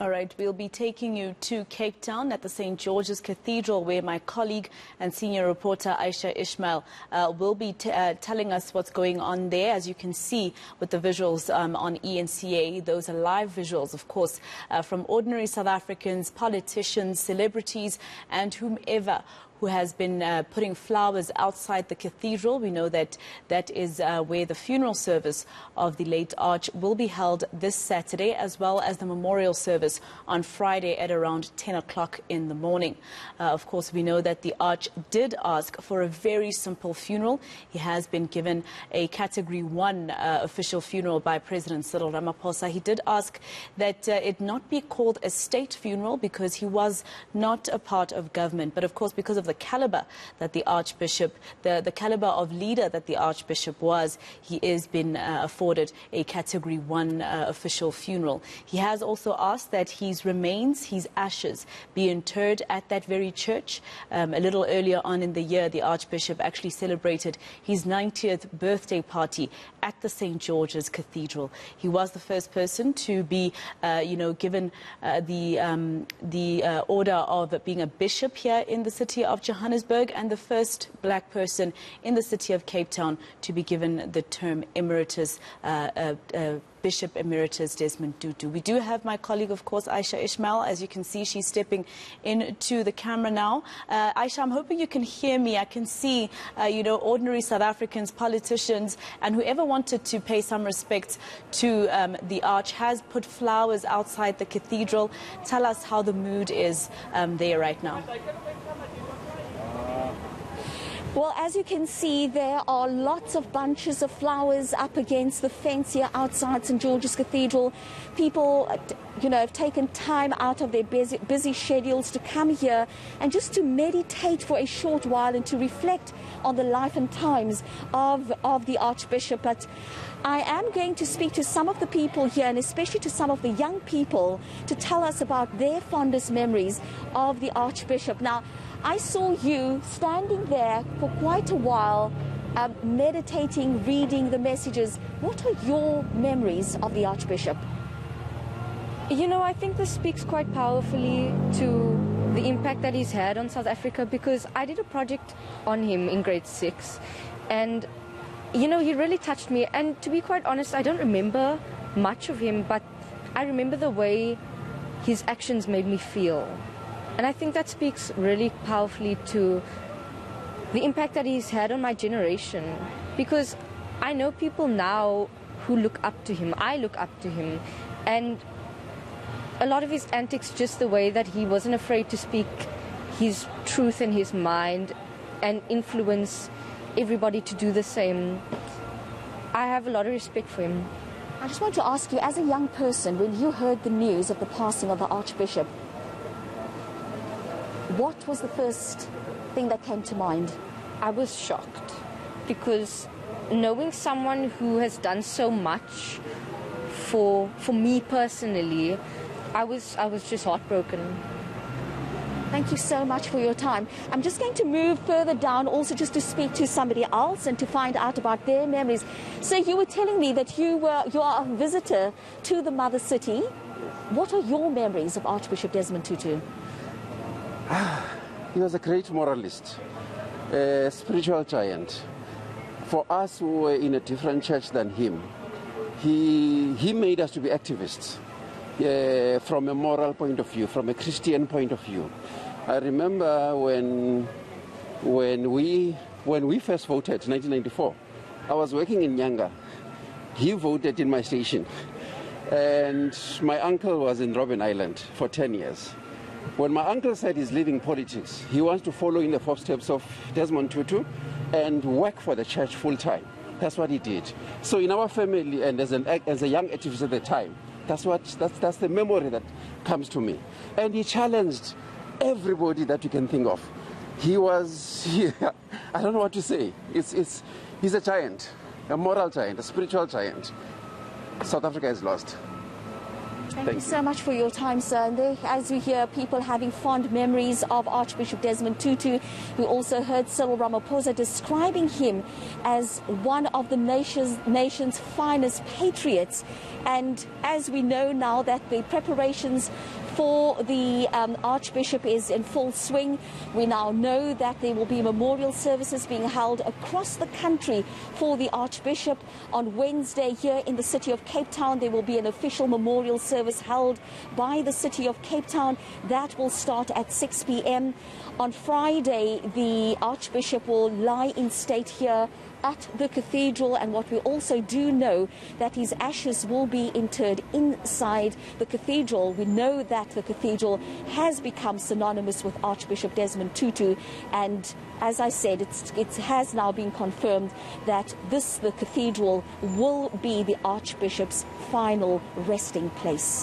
All right, we'll be taking you to Cape Town at the St. George's Cathedral, where my colleague and senior reporter Ayesha Ismail will be telling us what's going on there. As you can see with the visuals on eNCA, those are live visuals, of course, from ordinary South Africans, politicians, celebrities, and whomever who has been putting flowers outside the cathedral. We know that that is where the funeral service of the late Arch will be held this Saturday, as well as the memorial service on Friday at around 10 o'clock in the morning. Of course, we know that the Arch did ask for a very simple funeral. He has been given a Category 1 official funeral by President Cyril Ramaphosa. He did ask that it not be called a state funeral because he was not a part of government. But of course, because of the caliber that the Archbishop, the caliber of leader that the Archbishop was, he is been afforded a Category 1 official funeral. He has also asked that his remains, his ashes, be interred at that very church. A little earlier on in the year, the Archbishop actually celebrated his 90th birthday party at the St. George's Cathedral. He was the first person to be, given the order of being a bishop here in the city of Johannesburg, and the first black person in the city of Cape Town to be given the term emeritus, Bishop Emeritus Desmond Tutu. We do have my colleague, of course, Ayesha Ismail. As you can see, she's stepping into the camera now. Ayesha, I'm hoping you can hear me. I can see, ordinary South Africans, politicians, and whoever wanted to pay some respect to the Arch has put flowers outside the cathedral. Tell us how the mood is there right now. Well, as you can see, there are lots of bunches of flowers up against the fence here outside St. George's Cathedral. People, have taken time out of their busy schedules to come here and just to meditate for a short while and to reflect on the life and times of the Archbishop. But I am going to speak to some of the people here, and especially to some of the young people, to tell us about their fondest memories of the Archbishop. Now, I saw you standing there for quite a while, meditating, reading the messages. What are your memories of the Archbishop? I think this speaks quite powerfully to the impact that he's had on South Africa, because I did a project on him in grade 6, and he really touched me. And to be quite honest, I don't remember much of him, but I remember the way his actions made me feel. And I think that speaks really powerfully to the impact that he's had on my generation, because I know people now who look up to him. I look up to him, and a lot of his antics, just the way that he wasn't afraid to speak his truth in his mind and influence everybody to do the same. I have a lot of respect for him. I just want to ask you, as a young person, when you heard the news of the passing of the Archbishop, what was the first thing that came to mind? I was shocked, because knowing someone who has done so much for me personally, I was just heartbroken. Thank you so much for your time. I'm just going to move further down also just to speak to somebody else and to find out about their memories. So you were telling me that you are a visitor to the mother city. What are your memories of Archbishop Desmond Tutu? He was a great moralist, a spiritual giant. For us who were in a different church than him, he made us to be activists from a moral point of view, from a Christian point of view. I remember when we first voted, 1994, I was working in Nyanga. He voted in my station, and my uncle was in Robben Island for 10 years. When my uncle said he's leaving politics, he wants to follow in the footsteps of Desmond Tutu and work for the church full time. That's what he did. So in our family, and as a young activist at the time, that's the memory that comes to me. And he challenged everybody that you can think of. I don't know what to say. He's a giant, a moral giant, a spiritual giant. South Africa is lost. Thank you so much for your time, sir. And there, as we hear people having fond memories of Archbishop Desmond Tutu, we also heard Cyril Ramaphosa describing him as one of the nation's finest patriots. And as we know now that the preparations for the Archbishop is in full swing, we now know that there will be memorial services being held across the country for the Archbishop. On Wednesday here in the city of Cape Town, there will be an official memorial service held by the city of Cape Town. That will start at 6 p.m. On Friday, the Archbishop will lie in state here at the cathedral, and what we also do know that his ashes will be interred inside the cathedral. We know that the cathedral has become synonymous with Archbishop Desmond Tutu, and as I said, it has now been confirmed that the cathedral will be the Archbishop's final resting place.